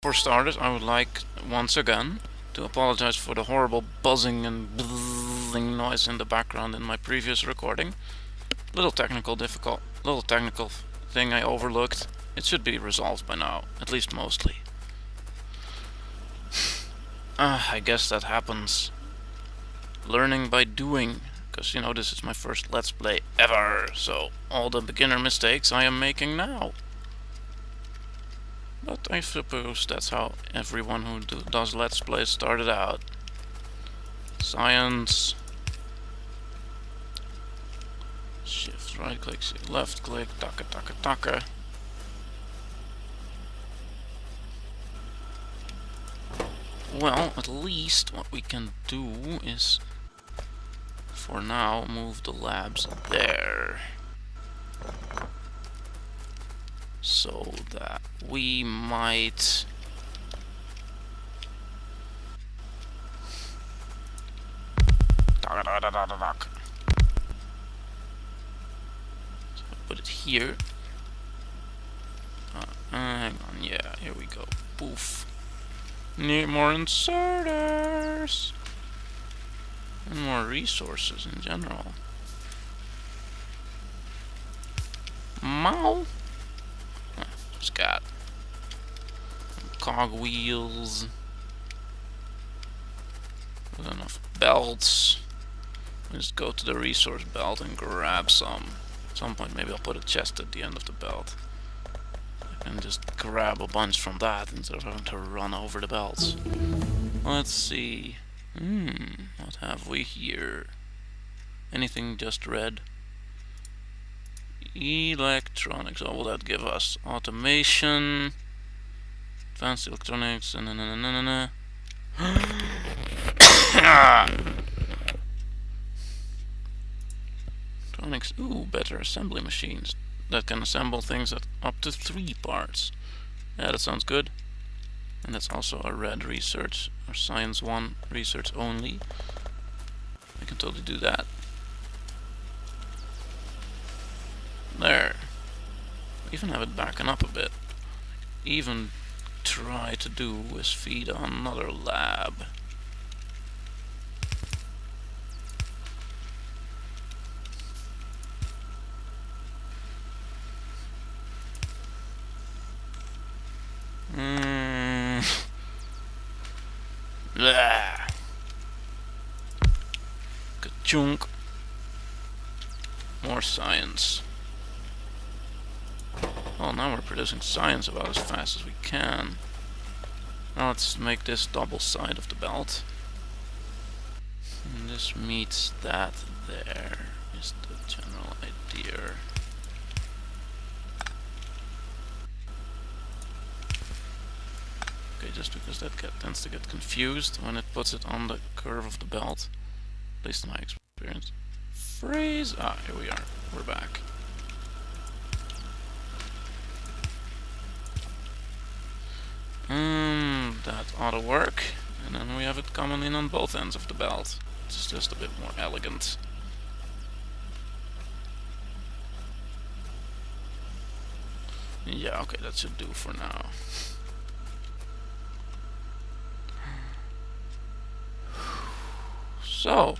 For starters, I would like once again to apologize for the horrible buzzing and buzzing noise in the background in my previous recording. Little technical thing I overlooked. It should be resolved by now, at least mostly. I guess that happens. Learning by doing, because you know this is my first Let's Play ever, so all the beginner mistakes I am making now. But I suppose that's how everyone who does Let's Play started out. Science. Shift, right click, left click, taka taka taka. Well, at least what we can do is, for now, move the labs there. So that we might... So put it here. Hang on, yeah, here we go. Poof. Need more inserters. And more resources in general. Mow. Just got cog wheels. With enough belts. Just go to the resource belt and grab some. At some point maybe I'll put a chest at the end of the belt. I can just grab a bunch from that instead of having to run over the belts. Let's see. What have we here? Anything just red? Electronics. What will that give us? Automation. Advanced electronics. Electronics. Ooh, better assembly machines that can assemble things at up to 3 parts. Yeah, that sounds good. And that's also a red research, or science 1 research only. I can totally do that. There. Even have it backing up a bit. Even try to do is feed another lab. Ka-chunk. More science. Well, now we're producing science about as fast as we can. Now let's make this double side of the belt. And this meets that there, is the general idea. Okay, just because that tends to get confused when it puts it on the curve of the belt. At least in my experience. Freeze! Ah, here we are. We're back. That ought to work. And then we have it coming in on both ends of the belt. It's just a bit more elegant. Yeah, okay, that should do for now. So,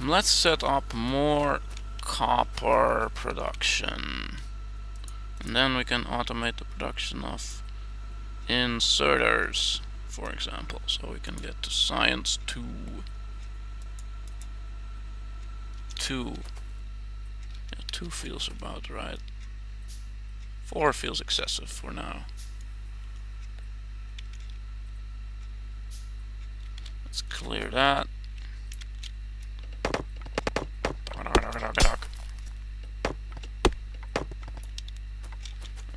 let's set up more copper production. And then we can automate the production of inserters, for example. So we can get to science 2. 2. Yeah, 2 feels about right. 4 feels excessive for now. Let's clear that.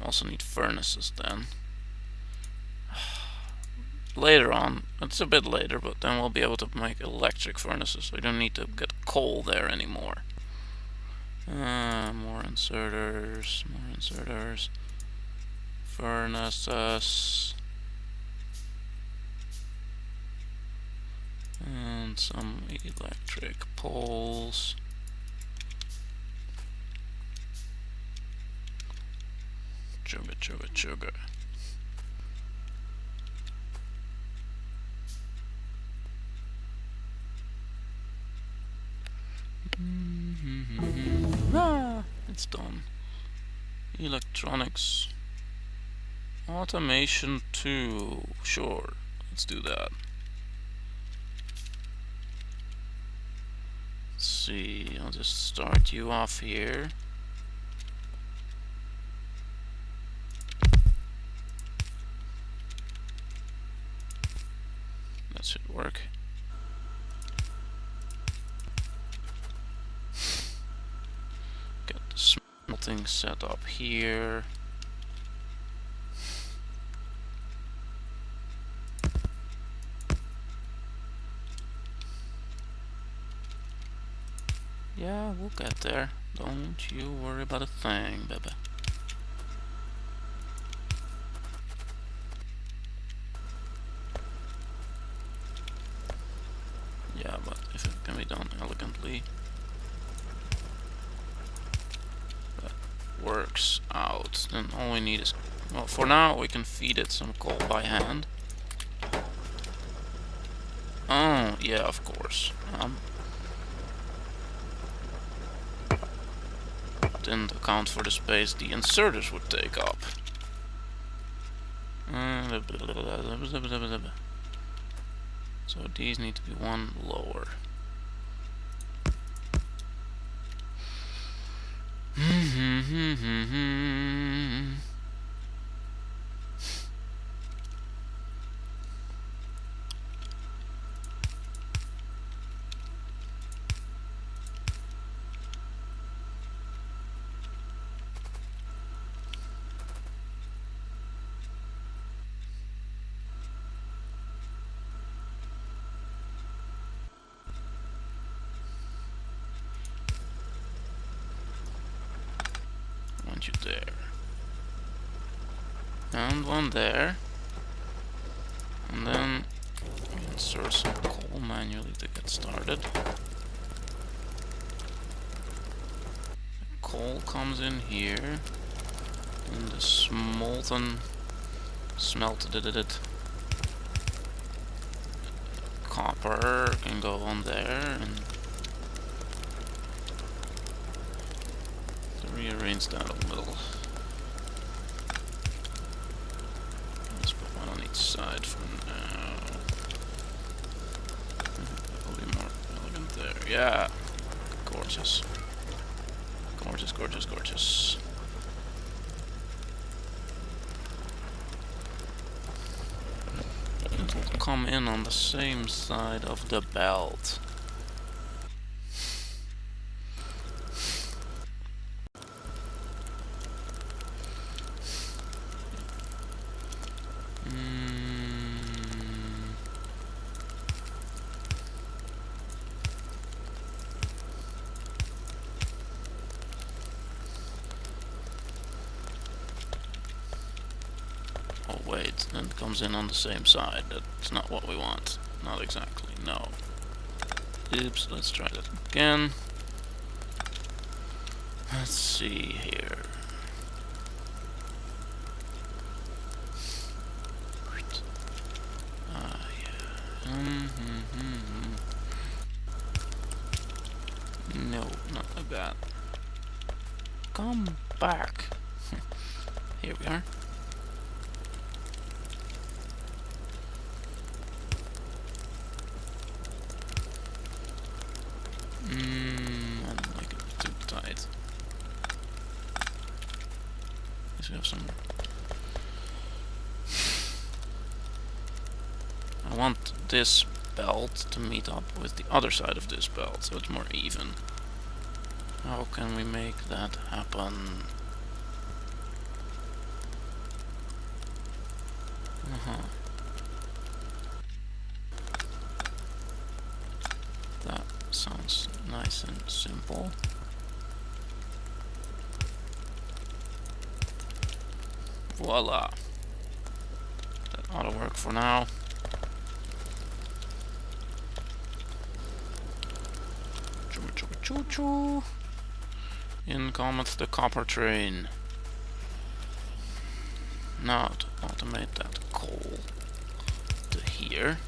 Also need furnaces then. Later on, it's a bit later, but then we'll be able to make electric furnaces, so we don't need to get coal there anymore. More inserters, furnaces, and some electric poles. Sugar. that's done. Electronics. Automation 2. Sure, let's do that. Let's see, I'll just start you off here. That should work. Get the smelting set up here. Yeah, we'll get there. Don't you worry about a thing, baby. Yeah, but if it can be done elegantly, that works out. Then all we need is, well, for now we can feed it some coal by hand. Oh, yeah, of course. Didn't account for the space the inserters would take up. So these need to be one lower. You there, and one there, and then insert some coal manually to get started. The coal comes in here, and the smelted copper can go on there, and rearrange that a little. Let's put one on each side for now. That will be more elegant there. Yeah, gorgeous, gorgeous, gorgeous, gorgeous. It will come in on the same side of the belt. Wait, then it comes in on the same side. That's not what we want. Not exactly, no. Oops, let's try that again. Let's see here. Ah, yeah. No, not like that. Come back. Here we are. I don't like it too tight. Guess we have some. I want this belt to meet up with the other side of this belt, so it's more even. How can we make that happen? That sounds nice and simple. Voila! That ought to work for now. Choo choo choo choo! In cometh the copper train. Now to automate that coal to here.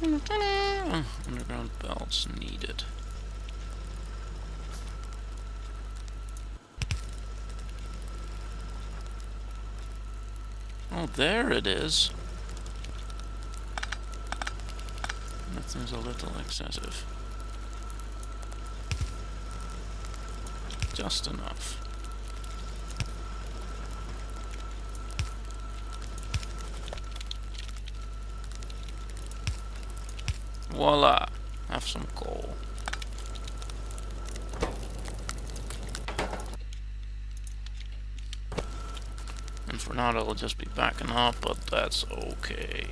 Underground belts needed. Oh, there it is. That seems a little excessive. Just enough. Voila! Have some coal. And for now that'll just be backing up, but that's okay.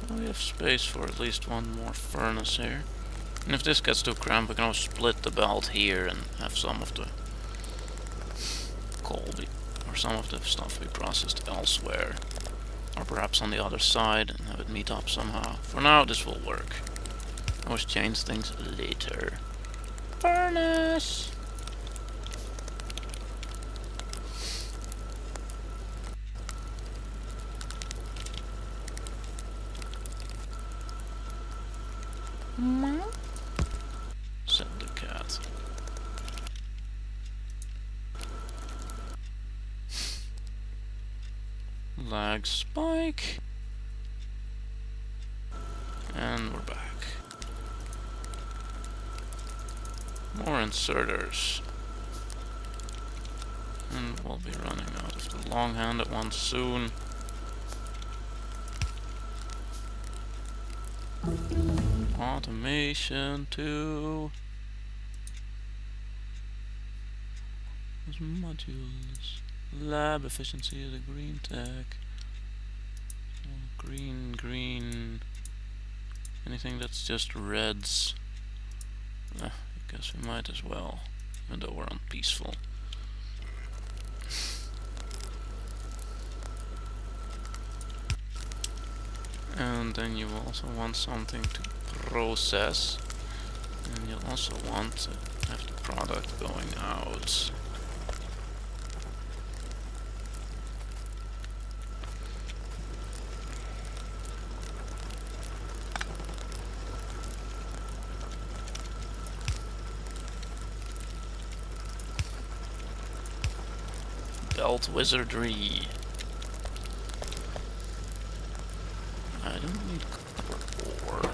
Well, we have space for at least one more furnace here. And if this gets too cramped, we can always split the belt here and have some of the coal or some of the stuff be processed elsewhere. Or perhaps on the other side and have it meet up somehow. For now, this will work. Always change things later. Furnace! Said the cat. Lag spike. And we're back. More inserters. And we'll be running out of the long-handed ones soon. Automation too. Those modules. Lab efficiency is a green tech. Oh, green. Anything that's just reds. I guess we might as well, even though we're on peaceful. And then you also want something to process. And you'll also want to have the product going out. Belt wizardry. I don't need copper ore.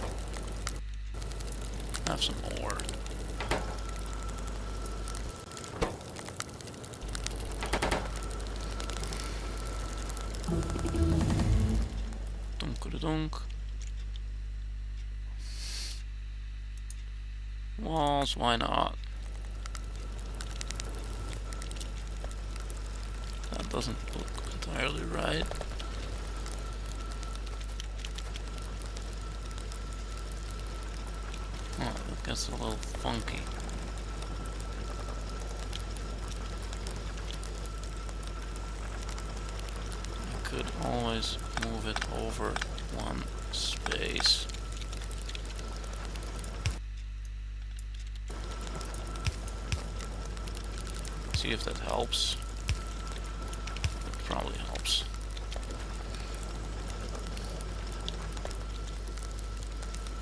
Have some ore. Dunk. Walls, why not? That doesn't look entirely right. Oh, that gets a little funky. I could always move it over one space. See if that helps. It probably helps.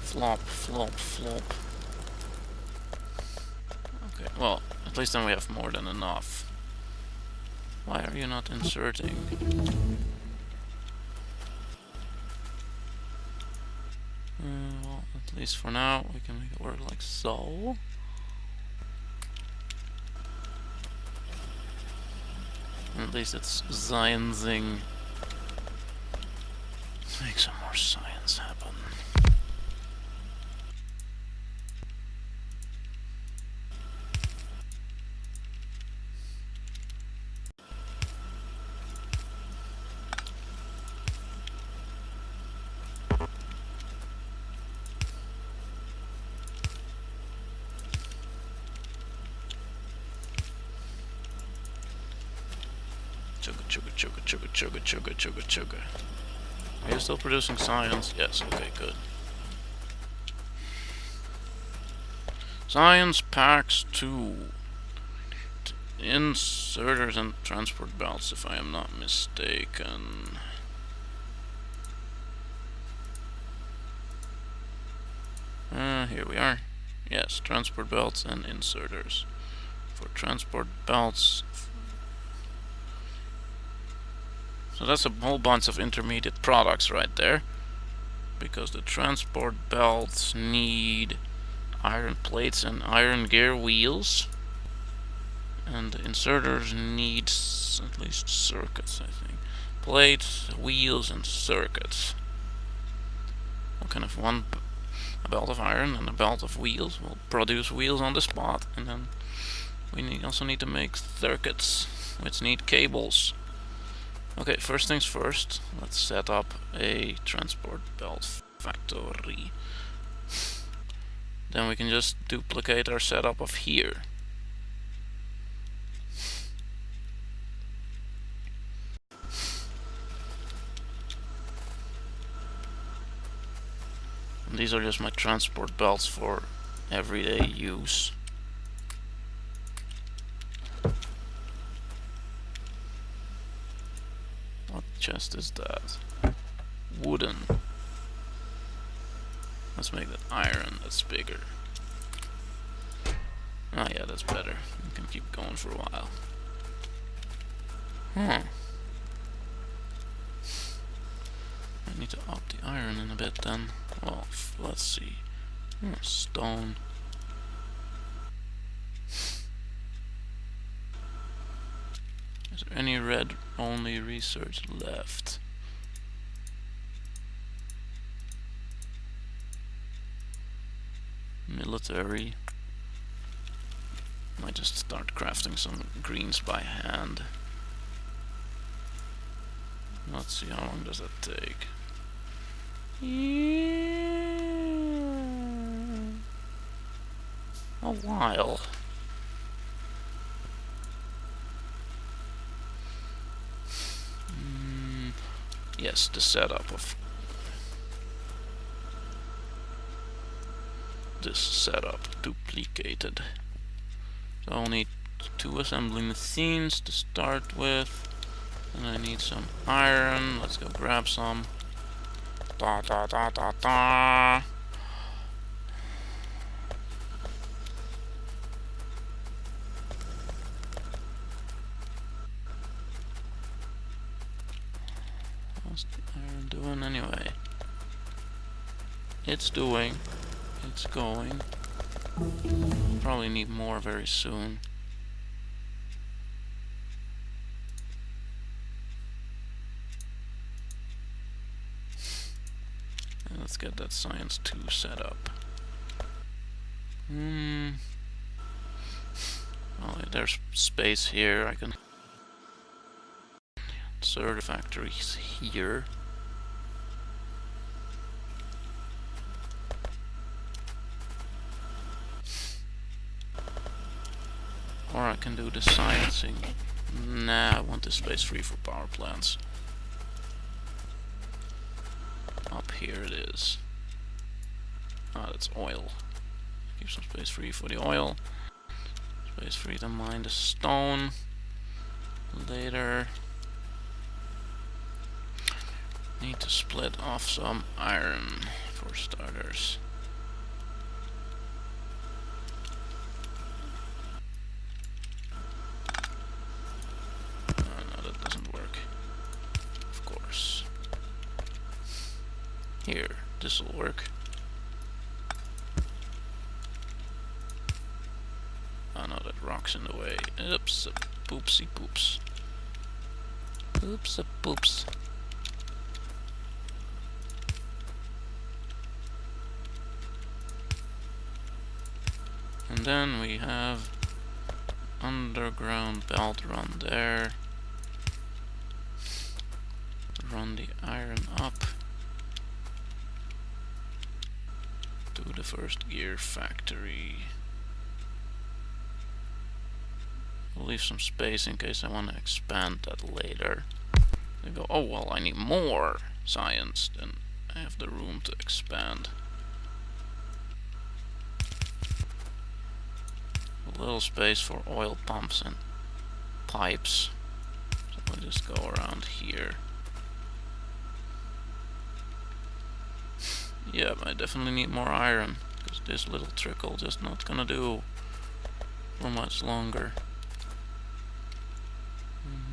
Flop, flop, flop. Okay, well, at least then we have more than enough. Why are you not inserting? Well, at least for now, we can make it work like so. And at least it's sciencing. Let's make some more science happen. Chugga. Are you still producing science? Yes, okay, good. Science packs 2. Inserters and transport belts, if I am not mistaken. Here we are. Yes, transport belts and inserters. For transport belts. So that's a whole bunch of intermediate products right there. Because the transport belts need iron plates and iron gear wheels. And the inserters need at least circuits, I think. Plates, wheels, and circuits. What kind of a belt of iron and a belt of wheels will produce wheels on the spot, and then we also need to make circuits, which need cables. Okay, first things first, let's set up a transport belt factory. Then we can just duplicate our setup of here. And these are just my transport belts for everyday use. What chest is that? Wooden. Let's make that iron, that's bigger. Ah yeah, that's better. We can keep going for a while. I need to up the iron in a bit then. Well, let's see. Stone. Is there any red only research left? Military. Might just start crafting some greens by hand. Let's see, how long does that take? A while. Yes, the setup of this setup duplicated. So I'll need 2 assembly machines to start with. And I need some iron. Let's go grab some. Da da da da da. What's the iron doing anyway? It's going. Probably need more very soon. And let's get that science 2 set up. Oh, there's space here. I can insert the factories here. Or I can do the sciencing. Nah, I want this space free for power plants. Up here it is. Ah, that's oil. Keep some space free for the oil. Space free to mine the stone. Later. Need to split off some iron for starters. No, that doesn't work. Of course. Here, this'll work. Oh no, that rock's in the way. Oops, a poopsie poops. Oops, a poops. And then we have underground belt run there. Run the iron up to the first gear factory. I'll leave some space in case I want to expand that later. They go, oh well, I need more science, then I have the room to expand. A little space for oil pumps and pipes. So we'll just go around here. Yeah, I definitely need more iron. because this little trickle just not gonna do for much longer.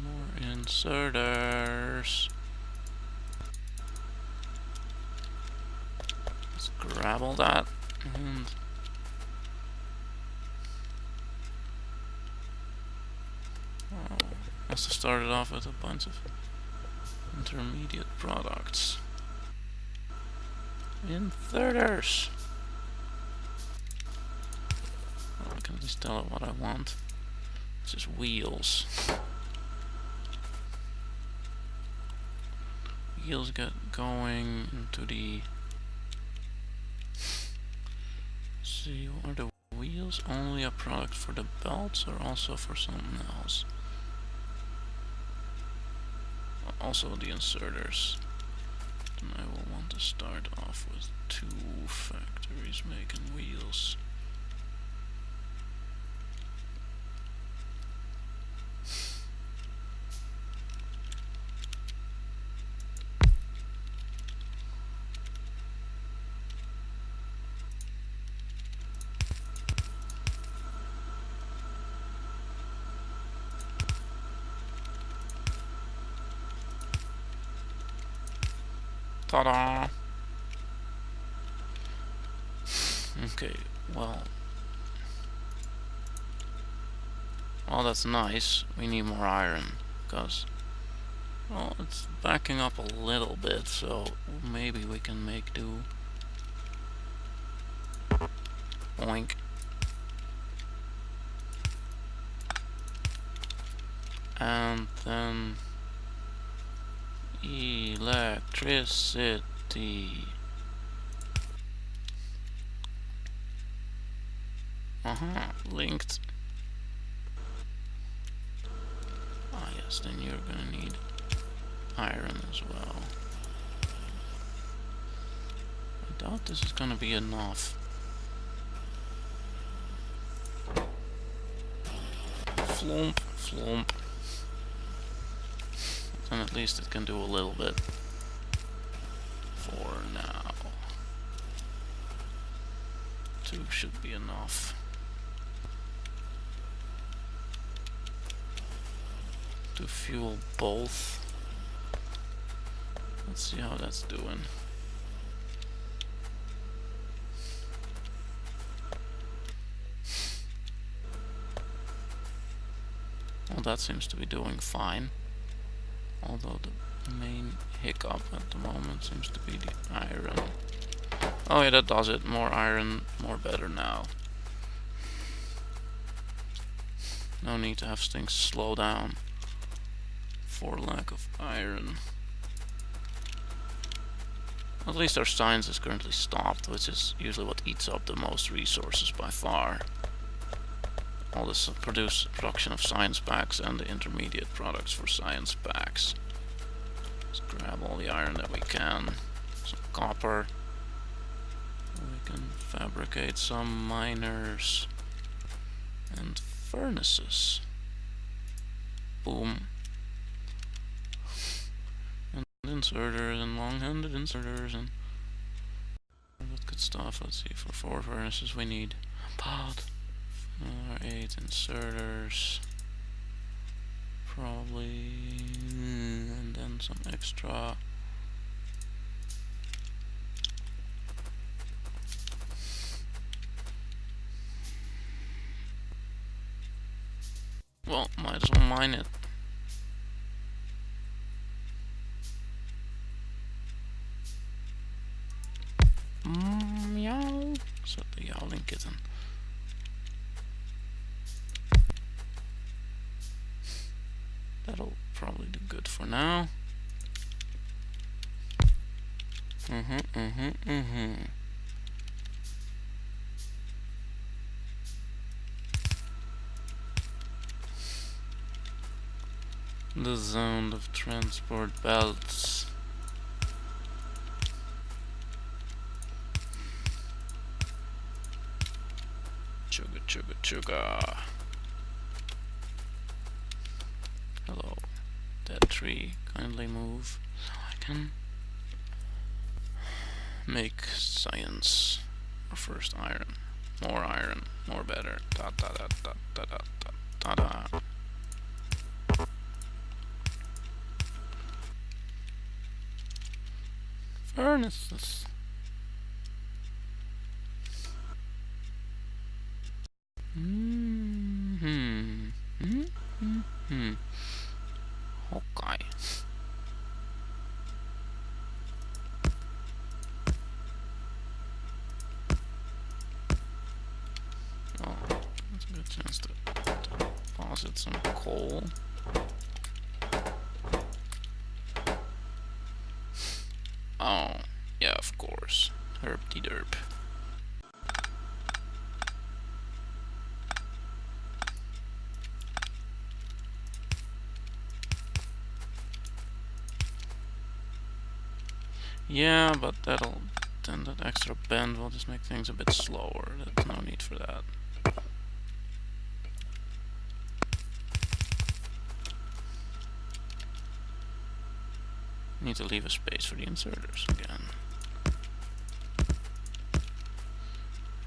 More inserters. Let's grab all that and must have started off with a bunch of intermediate products. Inserters. Oh, I can at least tell it what I want. It's just wheels. Wheels get going into the. Let's see, are the wheels only a product for the belts or also for something else? Also the inserters. Then I will want to start off with 2 factories making wheels. Ta-da! Okay, well, that's nice. We need more iron, because, well, it's backing up a little bit, so maybe we can make do. Boink. And then electricity. Linked. Ah yes, then you're gonna need iron as well. I doubt this is gonna be enough. Flump, flump. And at least it can do a little bit for now. 2 should be enough. To fuel both. Let's see how that's doing. Well, that seems to be doing fine. Although the main hiccup at the moment seems to be the iron. Oh yeah, that does it. More iron, more better now. No need to have things slow down for lack of iron. At least our science is currently stopped, which is usually what eats up the most resources by far. All this production of science packs and the intermediate products for science packs. Let's grab all the iron that we can. Some copper. We can fabricate some miners and furnaces. Boom. And inserters and long-handed inserters and that good stuff. Let's see, for 4 furnaces we need about 8 inserters. Probably, and then some extra. Well, might as well mine it. Meow. So the yowling kitten. That'll probably do good for now. The zone of transport belts. Chugga chugga chugga. Hello, that tree, kindly move so I can make science Or first iron. More better. Da da da da da da da da da. Furnaces. Okay. Oh, that's a good chance to deposit some coal. Oh, yeah, of course. Herp-de-derp. Yeah, but then that extra bend will just make things a bit slower. There's no need for that. Need to leave a space for the inserters again.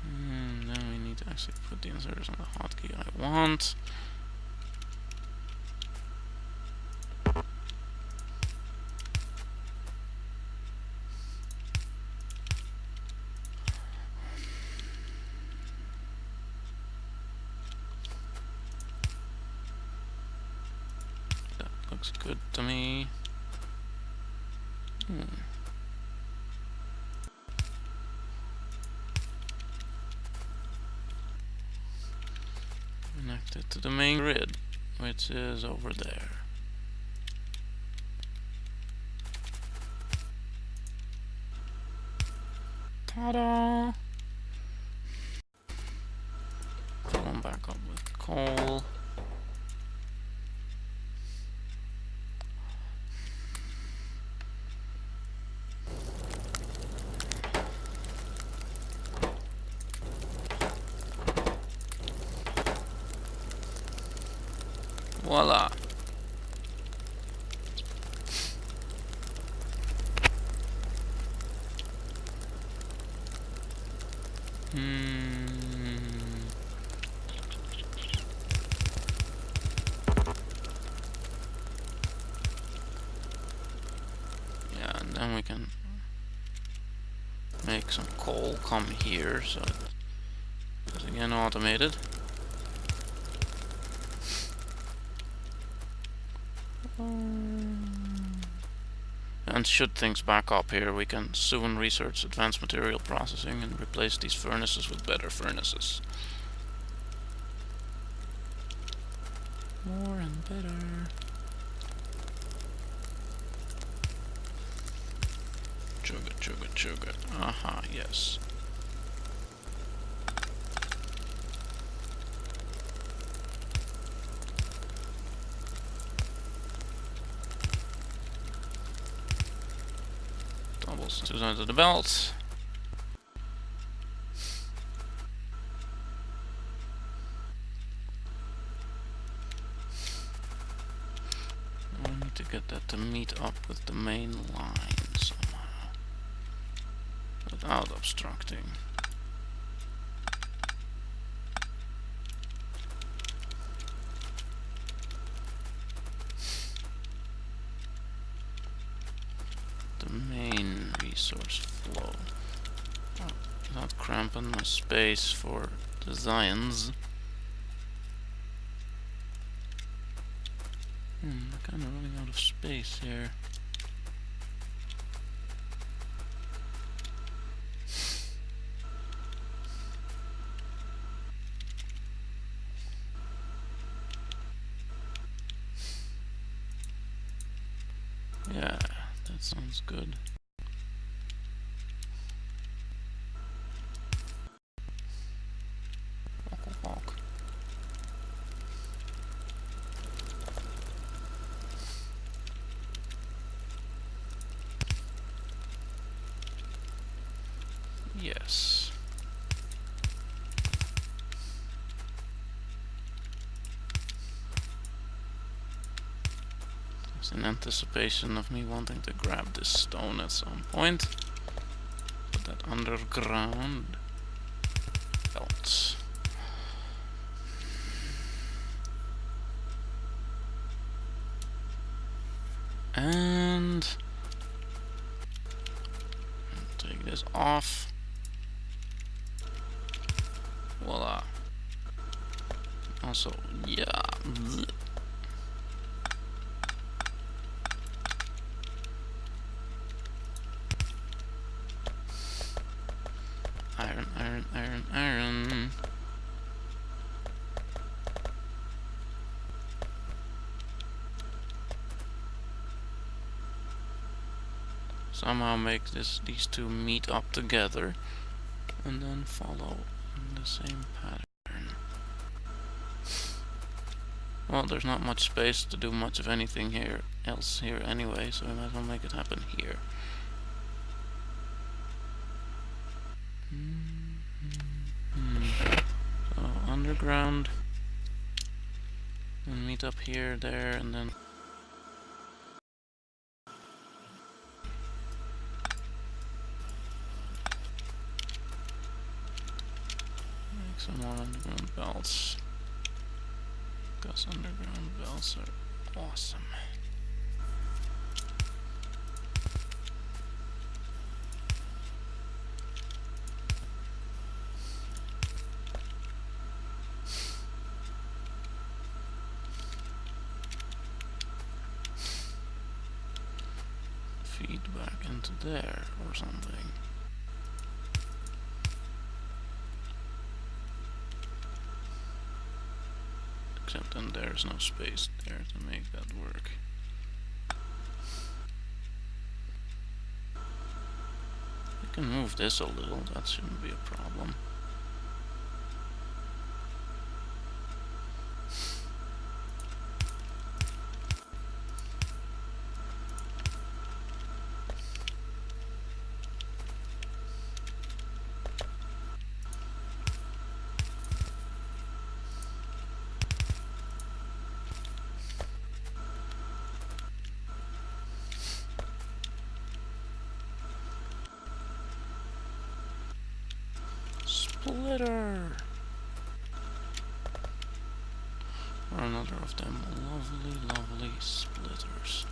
And then we need to actually put the inserters on the hotkey I want. That looks good to me. Connected to the main grid, which is over there. Ta-da! Fill them back up with coal. Voila! Yeah, and then we can make some coal come here, so it's again automated. And should things back up here, we can soon research advanced material processing and replace these furnaces with better furnaces. More and better. Sugar, sugar, sugar. Aha, yes. Doubles 2 sides of the belt. I need to get that to meet up with the main line somehow, without obstructing. The main resource flow. Without cramping my space for designs. I'm kind of running out of space here. Yeah, that sounds good. Walk, walk. Yes. It's in anticipation of me wanting to grab this stone at some point. Put that underground. this off. Voila. Also, yeah. Iron, iron, iron, iron. Somehow make these two meet up together and then follow in the same pattern. Well, there's not much space to do much of anything else here anyway, so we might as well make it happen here. So underground, and meet up here, there, and then make some more underground belts. Because underground belts are awesome. Feed back into there or something. Except then there's no space there to make that work. We can move this a little, that shouldn't be a problem. Splitter! Or another of them lovely, lovely splitters.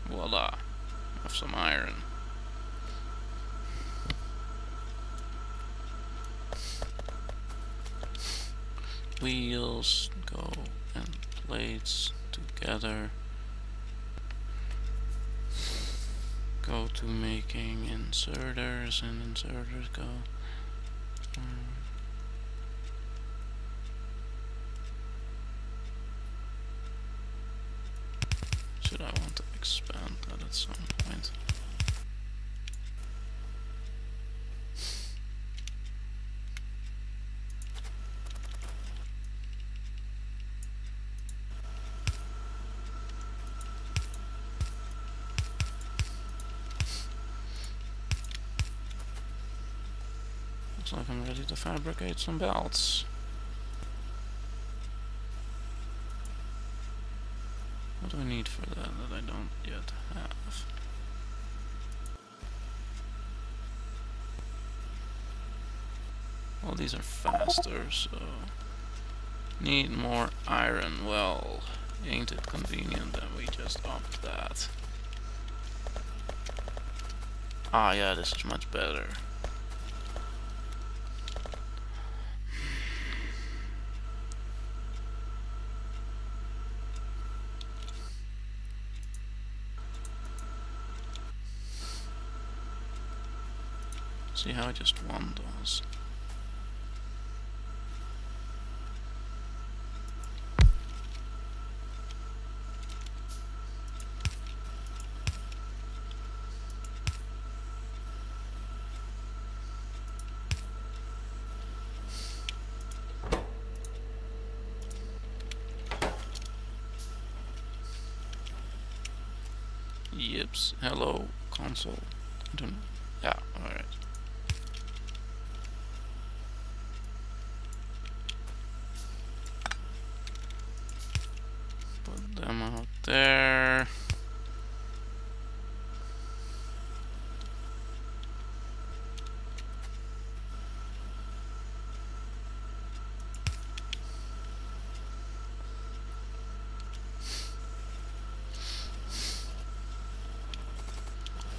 Voila! Have some iron. Wheels go and plates together. Go to making inserters, and inserters go. Should I want to expand that at some point? Looks like I'm ready to fabricate some belts. What do I need for that I don't yet have? Well, these are faster, so... Need more iron. Well, ain't it convenient that we just upped that? Ah, yeah, this is much better. See how I just won those. Yips. Hello, console. I don't know. Yeah, alright. Put them out there.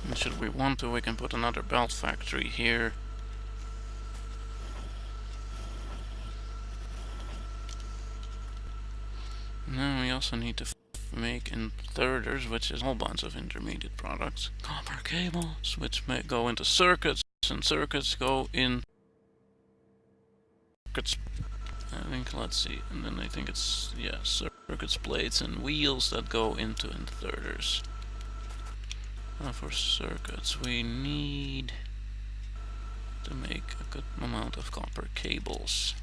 And should we want to, we can put another belt factory here. Now we also need to make inverters, which is a whole bunch of intermediate products. Copper cables, which may go into circuits, and circuits go in circuits. I think, let's see, and then I think it's, yeah, circuits, plates, and wheels that go into inverters. Now for circuits, we need to make a good amount of copper cables.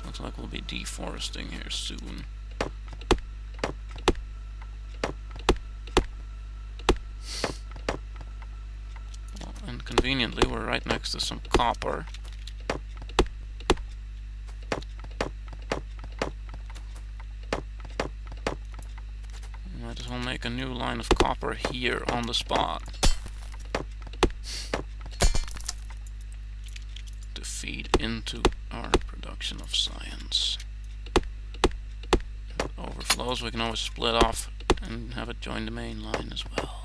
Looks like we'll be deforesting here soon. Well, and conveniently, we're right next to some copper. Might as well make a new line of copper here on the spot to feed into our production of science. If it overflows, we can always split off and have it join the main line as well.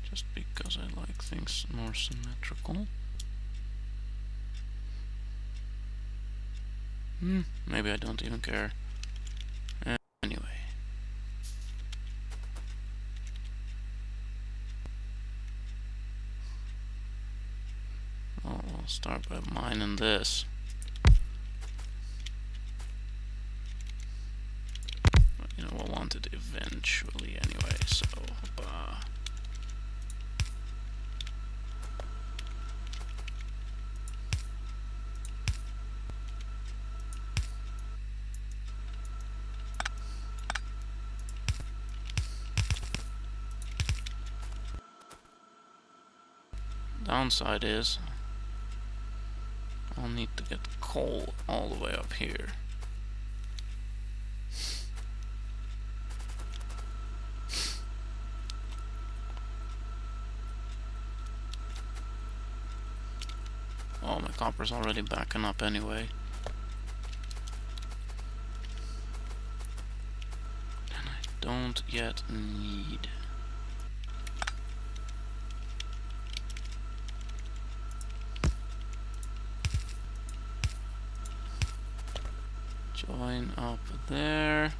Just because I like things more symmetrical. Maybe I don't even care. Anyway. Well, we'll start by mining this. But, you know, we'll want it eventually anyway, so... Downside is I'll need to get coal all the way up here. Oh, my copper's already backing up anyway. And I don't yet need. Join up there.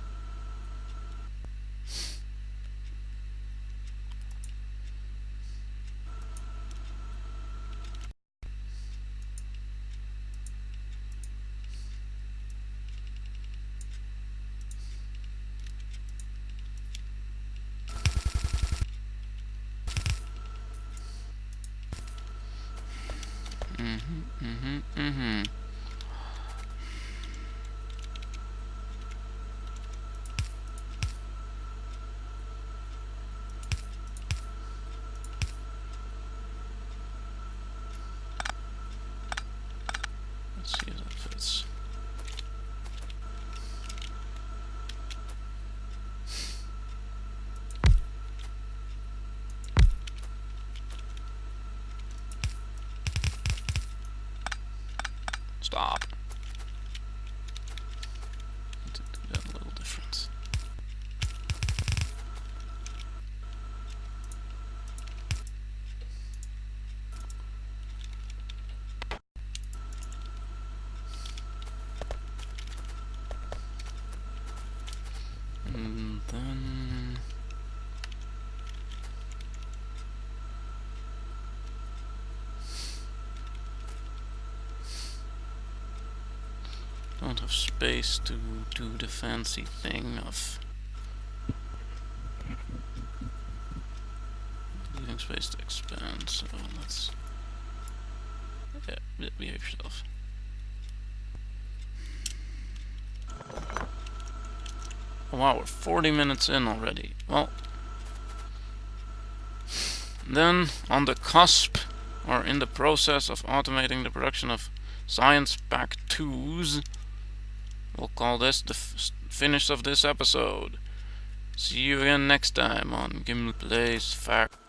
Let's see if that fits. Stop. Need to do that a little different. And then don't have space to do the fancy thing of leaving space to expand, so let's behave yourself. Oh, wow, we're 40 minutes in already. Well, then on the cusp, or in the process of automating the production of Science Pack 2s, we'll call this the finish of this episode. See you again next time on Gimli Plays Factorio.